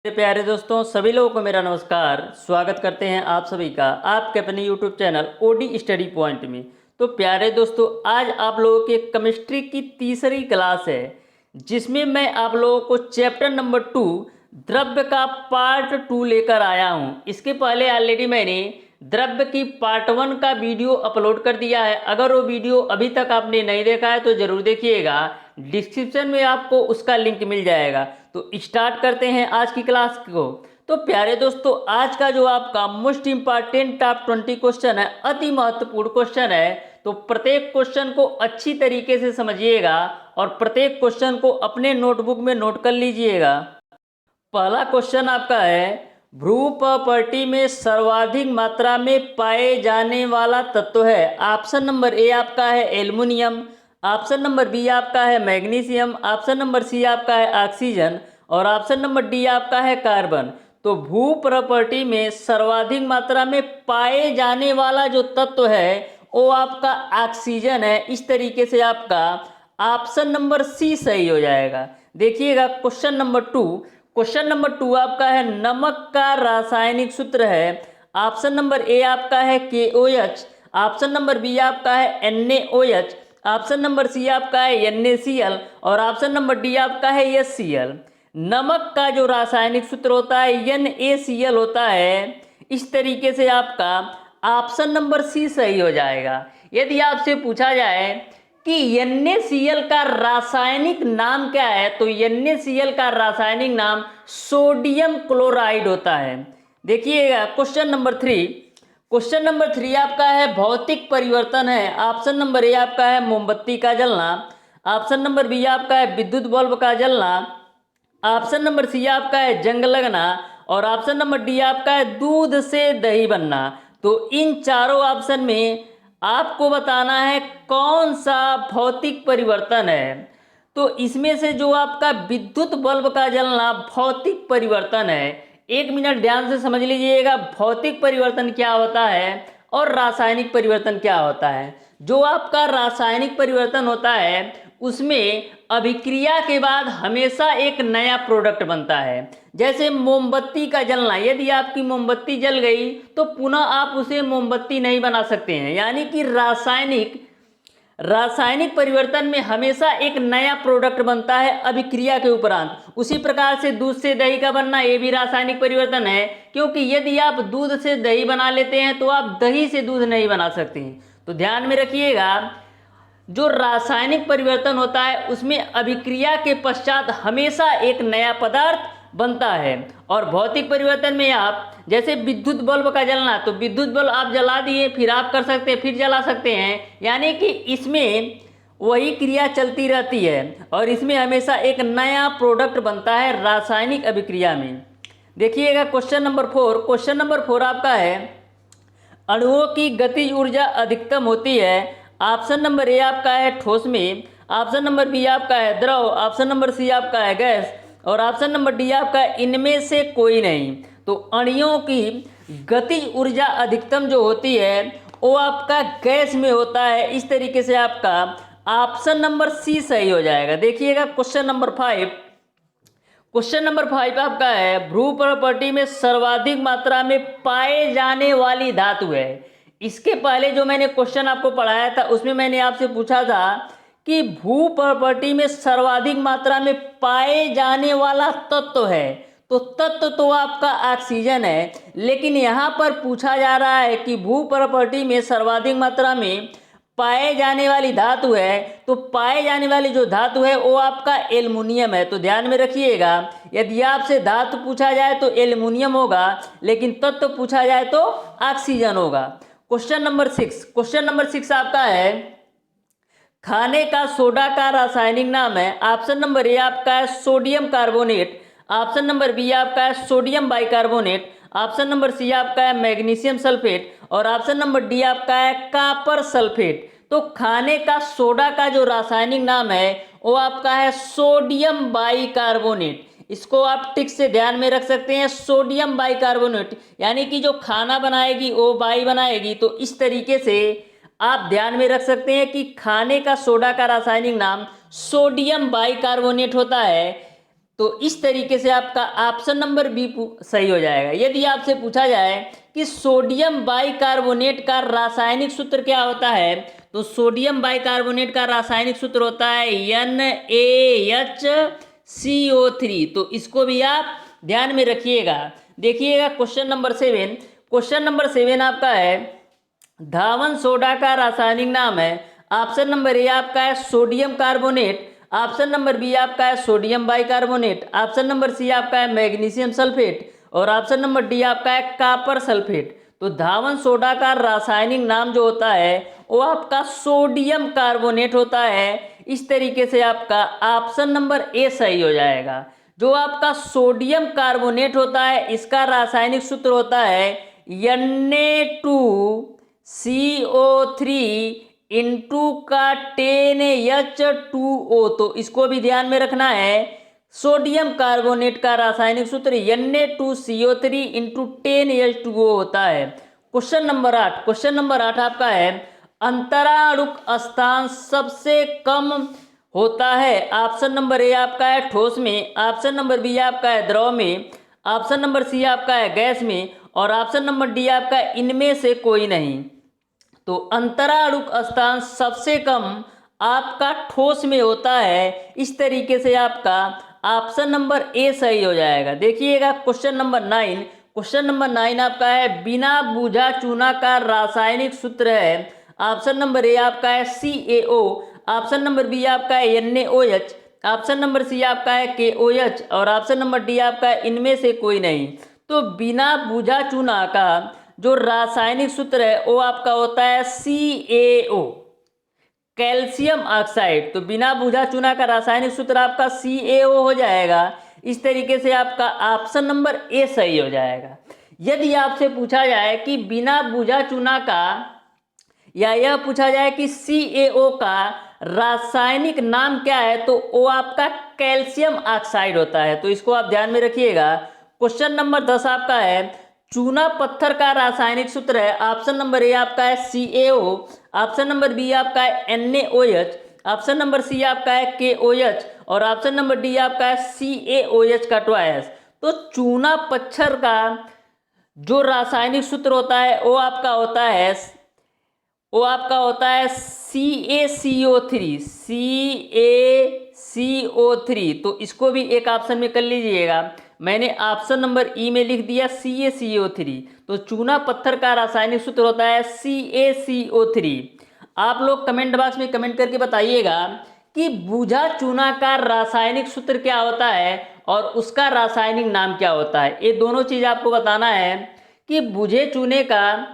मेरे प्यारे दोस्तों, सभी लोगों को मेरा नमस्कार। स्वागत करते हैं आप सभी का आपके अपने YouTube channel OD study point में। तो प्यारे दोस्तों, आज आप लोगों के केमिस्ट्री की तीसरी क्लास है, जिसमें मैं आप लोगों को चैप्टर नंबर 2 द्रव्य का पार्ट 2 लेकर आया हूं। इसके पहले ऑलरेडी मैंने द्रव्य की पार्ट 1 का वीडियो अपलोड कर दिया है। अगर वो वीडियो अभी तक आपने नहीं देखा है तो ज़रूर देखिएगा, डिस्क्रिप्शन में आपको उसका लिंक मिल जाएगा। तो स्टार्ट करते हैं आज की क्लास को। तो प्यारे दोस्तों, आज का जो आपका मोस्ट इंपॉर्टेंट टॉप 20 क्वेश्चन है, अति महत्वपूर्ण क्वेश्चन है। तो प्रत्येक क्वेश्चन को अच्छी तरीके से समझिएगा और प्रत्येक क्वेश्चन को अपने नोटबुक में नोट कर लीजिएगा। पहला क्वेश्चन आपका है, भ्रू प्रॉपर्टी में सर्वाधिक मात्रा में पाए जाने वाला तत्व है। ऑप्शन नंबर ए आपका है एल्युमिनियम, ऑप्शन नंबर बी आपका है मैग्नीशियम, ऑप्शन नंबर सी आपका है ऑक्सीजन और ऑप्शन नंबर डी आपका है कार्बन। तो भू प्रॉपर्टी में सर्वाधिक मात्रा में पाए जाने वाला जो तत्व है वो आपका ऑक्सीजन है। इस तरीके से आपका ऑप्शन नंबर सी सही हो जाएगा। देखिएगा क्वेश्चन नंबर 2। क्वेश्चन नंबर 2 आपका है, नमक का रासायनिक सूत्र है। ऑप्शन नंबर ए आपका है KOH, ऑप्शन नंबर बी आपका है NaOH, ऑप्शन नंबर सी आपका है NaCl और ऑप्शन नंबर डी आपका है HCl। नमक का जो रासायनिक सूत्र होता है NaCl होता है। इस तरीके से आपका ऑप्शन नंबर सी सही हो जाएगा। यदि आपसे पूछा जाए कि NaCl का रासायनिक नाम क्या है, तो NaCl का रासायनिक नाम सोडियम क्लोराइड होता है। देखिएगा क्वेश्चन नंबर 3। क्वेश्चन नंबर 3 आपका है, भौतिक परिवर्तन है। ऑप्शन नंबर ए आपका है मोमबत्ती का जलना, ऑप्शन नंबर बी आपका है विद्युत बल्ब का जलना, ऑप्शन नंबर सी आपका है जंग लगना और ऑप्शन नंबर डी आपका है दूध से दही बनना। तो इन चारों ऑप्शन में आपको बताना है कौन सा भौतिक परिवर्तन है। तो इसमें से जो आपका विद्युत बल्ब का जलना भौतिक परिवर्तन है। 1 मिनट ध्यान से समझ लीजिएगा, भौतिक परिवर्तन क्या होता है और रासायनिक परिवर्तन क्या होता है। जो आपका रासायनिक परिवर्तन होता है उसमें अभिक्रिया के बाद हमेशा एक नया प्रोडक्ट बनता है। जैसे मोमबत्ती का जलना, यदि आपकी मोमबत्ती जल गई तो पुनः आप उसे मोमबत्ती नहीं बना सकते हैं। यानी कि रासायनिक परिवर्तन में हमेशा एक नया प्रोडक्ट बनता है अभिक्रिया के उपरांत। उसी प्रकार से दूध से दही का बनना, ये भी रासायनिक परिवर्तन है, क्योंकि यदि आप दूध से दही बना लेते हैं तो आप दही से दूध नहीं बना सकते हैं। तो ध्यान में रखिएगा, जो रासायनिक परिवर्तन होता है उसमें अभिक्रिया के पश्चात हमेशा एक नया पदार्थ बनता है। और भौतिक परिवर्तन में आप जैसे विद्युत बल्ब का जलना, तो विद्युत बल्ब आप जला दिए, फिर आप कर सकते हैं, फिर जला सकते हैं। यानी कि इसमें वही क्रिया चलती रहती है और इसमें हमेशा एक नया प्रोडक्ट बनता है रासायनिक अभिक्रिया में। देखिएगा क्वेश्चन नंबर 4। क्वेश्चन नंबर 4 आपका है, अणुओं की गतिज ऊर्जा अधिकतम होती है। ऑप्शन नंबर ए आपका है ठोस में, ऑप्शन नंबर बी आपका है द्रव, ऑप्शन नंबर सी आपका है गैस और ऑप्शन नंबर डी आपका है इनमें से कोई नहीं। तो अणुओं की गतिज ऊर्जा अधिकतम जो होती है वो आपका गैस में होता है। इस तरीके से आपका ऑप्शन नंबर सी सही हो जाएगा। देखिएगा क्वेश्चन नंबर 5। क्वेश्चन नंबर 5 आपका है, भ्रू प्रॉपर्टी में सर्वाधिक मात्रा में पाए जाने वाली धातु है। इसके पहले जो मैंने क्वेश्चन आपको पढ़ाया था उसमें मैंने आपसे पूछा था कि भू प्रॉपर्टी में सर्वाधिक मात्रा में पाए जाने वाला तत्व है। तो तत्व तो आपका ऑक्सीजन है, लेकिन यहाँ पर पूछा जा रहा है कि भू प्रॉपर्टी में सर्वाधिक मात्रा में पाए जाने वाली धातु है। तो पाए जाने वाली जो धातु है वो आपका एल्युमिनियम है। तो ध्यान में रखिएगा, यदि आपसे धातु पूछा जाए तो एल्युमिनियम होगा, लेकिन तत्व पूछा जाए तो ऑक्सीजन होगा। Question number 6। क्वेश्चन नंबर 6 आपका है, खाने का सोडा का रासायनिक नाम है। ऑप्शन नंबर ए आपका है sodium carbonate, option number B आपका है sodium bicarbonate, option number C आपका है मैग्नीशियम सल्फेट और ऑप्शन नंबर डी आपका है कॉपर सल्फेट। तो खाने का सोडा का जो रासायनिक नाम है वो आपका है सोडियम बाइकार्बोनेट। इसको आप टिक से ध्यान में रख सकते हैं, सोडियम बाइकार्बोनेट, यानी कि जो खाना बनाएगी वो बाई बनाएगी। तो इस तरीके से आप ध्यान में रख सकते हैं कि खाने का सोडा का रासायनिक नाम सोडियम बाइकार्बोनेट होता है। तो इस तरीके से आपका ऑप्शन नंबर बी सही हो जाएगा। यदि आपसे पूछा जाए कि सोडियम बाइकार्बोनेट का रासायनिक सूत्र क्या होता है, तो सोडियम बाइकार्बोनेट का रासायनिक सूत्र होता है NaHCO3। तो इसको भी आप ध्यान में रखिएगा। देखिएगा क्वेश्चन नंबर 7। क्वेश्चन नंबर 7 आपका है धावन सोडा का रासायनिक नाम है। ऑप्शन नंबर ए आपका है sodium carbonate, option number B आपका है sodium bicarbonate, option number C आपका है मैग्नीशियम सल्फेट और ऑप्शन नंबर डी आपका है कॉपर सल्फेट। तो धावन सोडा का रासायनिक नाम जो होता है वो आपका सोडियम कार्बोनेट होता है। इस तरीके से आपका ऑप्शन नंबर ए सही हो जाएगा। जो आपका सोडियम कार्बोनेट होता है इसका रासायनिक सूत्र होता है Na2CO3 इंटू का 10H2O। तो इसको भी ध्यान में रखना है। सोडियम कार्बोनेट का रासायनिक सूत्र Na2CO3 इंटू 10H2O होता है। Question number 8। क्वेश्चन नंबर 8 आपका है अंतराणुक स्थान सबसे कम होता है। ऑप्शन नंबर ए आपका है ठोस में, ऑप्शन नंबर बी आपका है द्रव में, ऑप्शन नंबर सी आपका है गैस में और ऑप्शन नंबर डी आपका है इनमें से कोई नहीं। तो अंतराणुक स्थान सबसे कम आपका ठोस में होता है। इस तरीके से आपका ऑप्शन नंबर ए सही हो जाएगा। देखिएगा क्वेश्चन नंबर 9। क्वेश्चन नंबर 9 आपका है बिना बूझा चूना का रासायनिक सूत्र है। ऑप्शन नंबर ए आपका है CaO, ऑप्शन नंबर बी आपका है NaOH, ऑप्शन नंबर सी आपका है KOH और ऑप्शन नंबर डी आपका है इनमें से कोई नहीं। तो बिना बूझा चूना का जो रासायनिक सूत्र है वो आपका होता है CaO, कैल्शियम ऑक्साइड। तो बिना बूझा चूना का रासायनिक सूत्र आपका CaO हो जाएगा। इस तरीके से आपका ऑप्शन नंबर ए सही हो जाएगा। यदि आपसे पूछा जाए कि बिना बूझा चूना का या यह पूछा जाए कि CaO का रासायनिक नाम क्या है, तो वो आपका कैल्शियम ऑक्साइड होता है। तो इसको आप ध्यान में रखिएगा। क्वेश्चन नंबर 10 आपका है चूना पत्थर का रासायनिक सूत्र है। ऑप्शन नंबर ए आपका है CaO, ऑप्शन नंबर बी आपका है NaOH, ऑप्शन नंबर सी आपका है KOH और ऑप्शन नंबर डी आपका है CaOH का ट्वाइस। तो चूना पत्थर का जो रासायनिक सूत्र होता है वो आपका होता है CaCO3। तो इसको भी एक ऑप्शन में कर लीजिएगा। मैंने ऑप्शन नंबर ई में लिख दिया CaCO3। तो चूना पत्थर का रासायनिक सूत्र होता है CaCO3। आप लोग कमेंट बॉक्स में कमेंट करके बताइएगा कि बूझा चूना का रासायनिक सूत्र क्या होता है और उसका रासायनिक नाम क्या होता है। ये दोनों चीज़ आपको बताना है कि बूझे चूने का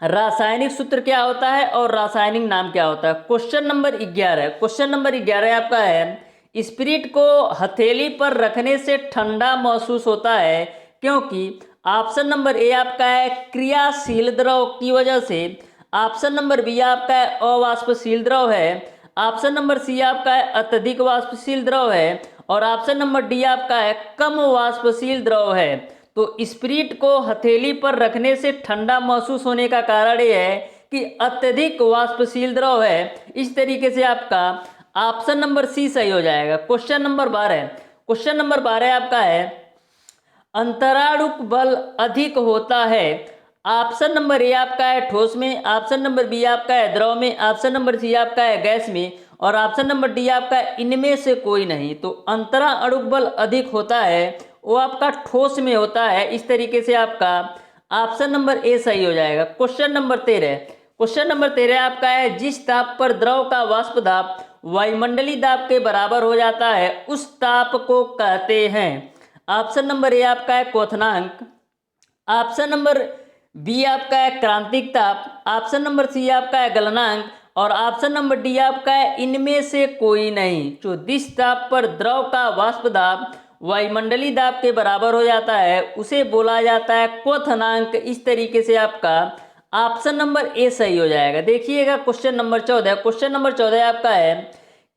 रासायनिक सूत्र क्या होता है और रासायनिक नाम क्या होता है। Question number 11। क्वेश्चन नंबर 11 आपका है स्पिरिट को हथेली पर रखने से ठंडा महसूस होता है क्योंकि ऑप्शन नंबर ए आपका है क्रियाशील द्रव की वजह से, ऑप्शन नंबर बी आपका है अवाष्पशील द्रव है, ऑप्शन नंबर सी आपका है अत्यधिक वाष्पशील द्रव है और ऑप्शन नंबर डी आपका है कम वाष्पशील द्रव है। तो स्पिरिट को हथेली पर रखने से ठंडा महसूस होने का कारण यह है कि अत्यधिक वाष्पशील द्रव है। इस तरीके से आपका ऑप्शन नंबर सी सही हो जाएगा। Question number 12। क्वेश्चन नंबर 12 आपका है अंतराणुक बल अधिक होता है। ऑप्शन नंबर ए आपका है ठोस में, ऑप्शन नंबर बी आपका है द्रव में, ऑप्शन नंबर सी आपका है गैस में और ऑप्शन नंबर डी आपका है इनमें से कोई नहीं। तो अंतराणुक बल अधिक होता है वो आपका ठोस में होता है। इस तरीके से आपका ऑप्शन नंबर ए सही हो जाएगा। Question number 13। क्वेश्चन नंबर 13 आपका है जिस ताप पर द्रव का वाष्प दाब वायुमंडलीय दाब के बराबर हो जाता है उस ताप को कहते हैं। ऑप्शन नंबर ए आपका है क्वथनांक, ऑप्शन नंबर बी आपका है क्रांतिक ताप, ऑप्शन नंबर सी आपका है गलनांक और ऑप्शन नंबर डी आपका है इनमें से कोई नहीं। जो जिस ताप पर द्रव का वाष्प दाब वायुमंडलीय दाब के बराबर हो जाता है उसे बोला जाता है क्वथनांक। इस तरीके से आपका ऑप्शन नंबर ए सही हो जाएगा। देखिएगा क्वेश्चन नंबर 14। क्वेश्चन नंबर 14 आपका है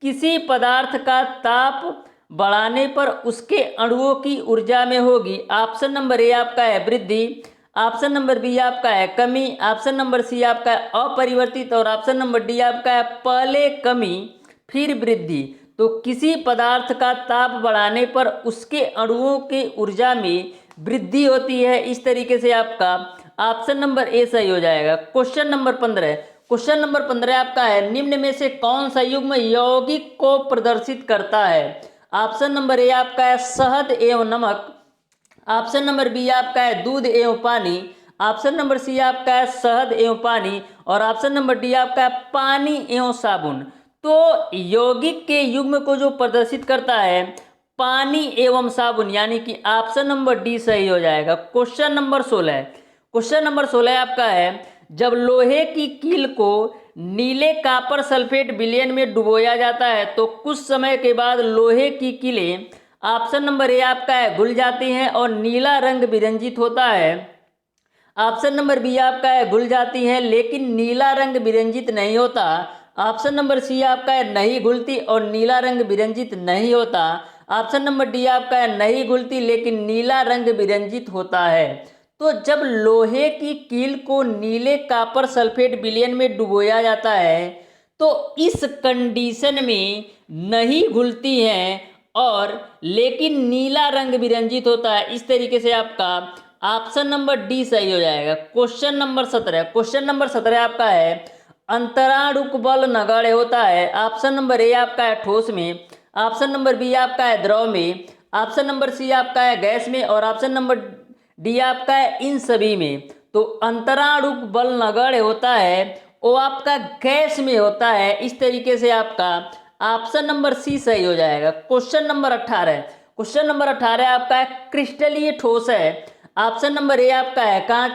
किसी पदार्थ का ताप बढ़ाने पर उसके अणुओं की ऊर्जा में होगी। ऑप्शन नंबर ए आपका है वृद्धि, ऑप्शन नंबर बी आपका है कमी, ऑप्शन नंबर सी आपका है अपरिवर्तित और ऑप्शन नंबर डी आपका है पहले कमी फिर वृद्धि। तो किसी पदार्थ का ताप बढ़ाने पर उसके अणुओं की ऊर्जा में वृद्धि होती है। इस तरीके से आपका ऑप्शन नंबर ए सही हो जाएगा। क्वेश्चन नंबर 15, क्वेश्चन नंबर 15 आपका है, निम्न में से कौन सा युग्म यौगिक को प्रदर्शित करता है? ऑप्शन नंबर ए आपका है शहद एवं नमक, ऑप्शन नंबर बी आपका है दूध एवं पानी, ऑप्शन नंबर सी आपका है शहद एवं पानी, और ऑप्शन नंबर डी आपका है पानी एवं साबुन। तो यौगिक के युग्म को जो प्रदर्शित करता है पानी एवं साबुन, यानी कि ऑप्शन नंबर डी सही हो जाएगा। क्वेश्चन नंबर 16, क्वेश्चन नंबर 16 आपका है, जब लोहे की कील को नीले कॉपर सल्फेट विलयन में डुबोया जाता है तो कुछ समय के बाद लोहे की कीलें, ऑप्शन नंबर ए आपका है घुल जाती हैं और नीला रंग विरंजित होता है, ऑप्शन नंबर बी आपका है घुल जाती है लेकिन नीला रंग विरंजित नहीं होता, ऑप्शन नंबर सी आपका है नहीं घुलती और नीला रंग विरंजित नहीं होता, ऑप्शन नंबर डी आपका है नहीं घुलती लेकिन नीला रंग विरंजित होता है। तो जब लोहे की कील को नीले कॉपर सल्फेट विलयन में डुबोया जाता है तो इस कंडीशन में नहीं घुलती हैं और लेकिन नीला रंग विरंजित होता है। इस तरीके से आपका ऑप्शन नंबर डी सही हो जाएगा। क्वेश्चन नंबर 17, क्वेश्चन नंबर 17 आपका है, अंतराणुक बल नगण्य होता है। ऑप्शन नंबर ए आपका है ठोस में, ऑप्शन नंबर बी आपका है द्रव में, ऑप्शन नंबर सी आपका है गैस में, और ऑप्शन नंबर डी आपका है इन सभी में। तो अंतराणुक बल नगण्य होता है वो आपका गैस में होता है। इस तरीके से आपका ऑप्शन नंबर सी सही हो जाएगा। क्वेश्चन नंबर 18, क्वेश्चन नंबर 18 आपका है, क्रिस्टलीय ठोस है। ऑप्शन नंबर ए आपका है कांच,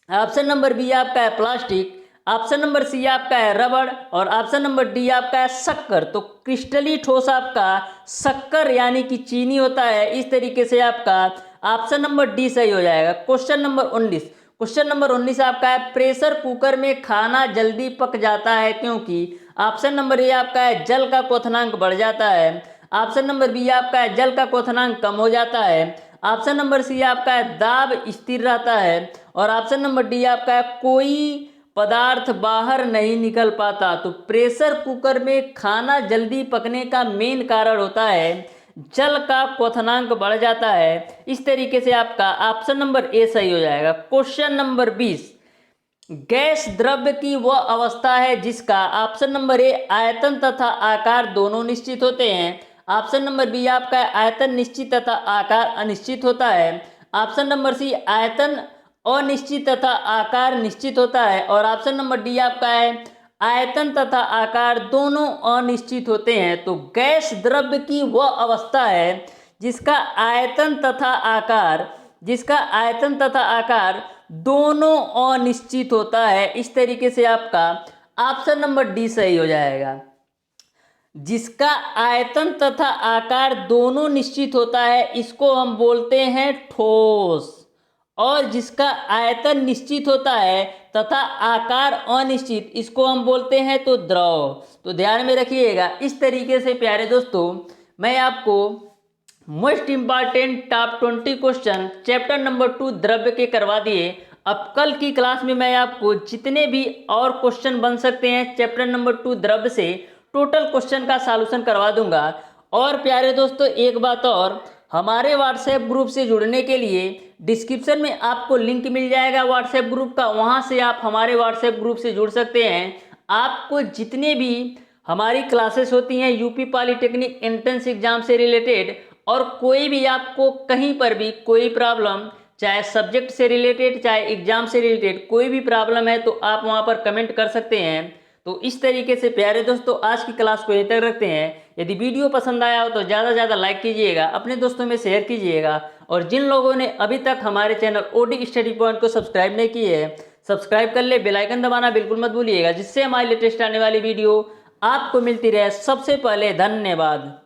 ऑप्शन नंबर बी आपका है प्लास्टिक, ऑप्शन नंबर सी आपका है रबड़, और ऑप्शन नंबर डी आपका है शक्कर। तो क्रिस्टलीय ठोस आपका शक्कर यानी कि चीनी होता है। इस तरीके से आपका ऑप्शन नंबर डी सही हो जाएगा। क्वेश्चन नंबर 19, क्वेश्चन नंबर 19 आपका है, प्रेशर कुकर में खाना जल्दी पक जाता है क्योंकि, ऑप्शन नंबर ए आपका है जल का क्वथनांक बढ़ जाता है, ऑप्शन नंबर बी आपका है जल का क्वथनांक कम हो जाता है, ऑप्शन नंबर सी आपका है दाब स्थिर रहता है, और ऑप्शन नंबर डी आपका है कोई पदार्थ बाहर नहीं निकल पाता। तो प्रेशर कुकर में खाना जल्दी पकने का मेन कारण होता है जल का क्वथनांक बढ़ जाता है। इस तरीके से आपका ऑप्शन नंबर ए सही हो जाएगा। क्वेश्चन नंबर 20, गैस द्रव्य की वह अवस्था है जिसका, ऑप्शन नंबर ए आयतन तथा आकार दोनों निश्चित होते हैं, ऑप्शन नंबर बी आपका आयतन निश्चित तथा आकार अनिश्चित होता है, ऑप्शन नंबर सी आयतन अनिश्चित तथा आकार निश्चित होता है, और ऑप्शन नंबर डी आपका है आयतन तथा आकार दोनों अनिश्चित होते हैं। तो गैस द्रव्य की वह अवस्था है जिसका आयतन तथा आकार दोनों अनिश्चित होता है। इस तरीके से आपका ऑप्शन नंबर डी सही हो जाएगा। जिसका आयतन तथा आकार दोनों निश्चित होता है इसको हम बोलते हैं ठोस, और जिसका आयतन निश्चित होता है तथा आकार अनिश्चित इसको हम बोलते हैं तो द्रव। तो ध्यान में रखिएगा। इस तरीके से प्यारे दोस्तों मैं आपको most important top 20 question chapter number 2 द्रव्य के करवा दिए। अब कल की क्लास में मैं आपको जितने भी और क्वेश्चन बन सकते हैं चैप्टर नंबर 2 द्रव्य से टोटल क्वेश्चन का सॉल्यूशन करवा दूंगा। और प्यारे दोस्तों एक बात और, हमारे व्हाट्सएप ग्रुप से जुड़ने के लिए डिस्क्रिप्शन में आपको लिंक मिल जाएगा व्हाट्सएप ग्रुप का, वहां से आप हमारे व्हाट्सएप ग्रुप से जुड़ सकते हैं। आपको जितने भी हमारी क्लासेस होती हैं यूपी पॉलिटेक्निक एंट्रेंस एग्जाम से रिलेटेड, और कोई भी आपको कहीं पर भी कोई प्रॉब्लम, चाहे सब्जेक्ट से रिलेटेड चाहे एग्जाम से रिलेटेड कोई भी प्रॉब्लम है तो आप वहां पर कमेंट कर सकते हैं। तो इस तरीके से प्यारे दोस्तों आज की क्लास को यहीं तक रखते हैं। यदि वीडियो पसंद आया हो तो ज़्यादा से ज़्यादा लाइक कीजिएगा, अपने दोस्तों में शेयर कीजिएगा, और जिन लोगों ने अभी तक हमारे चैनल ओडी स्टडी पॉइंट को सब्सक्राइब नहीं किए है सब्सक्राइब कर ले, बेल आइकन दबाना बिल्कुल मत भूलिएगा, जिससे हमारी लेटेस्ट आने वाली वीडियो आपको मिलती रहे सबसे पहले। धन्यवाद।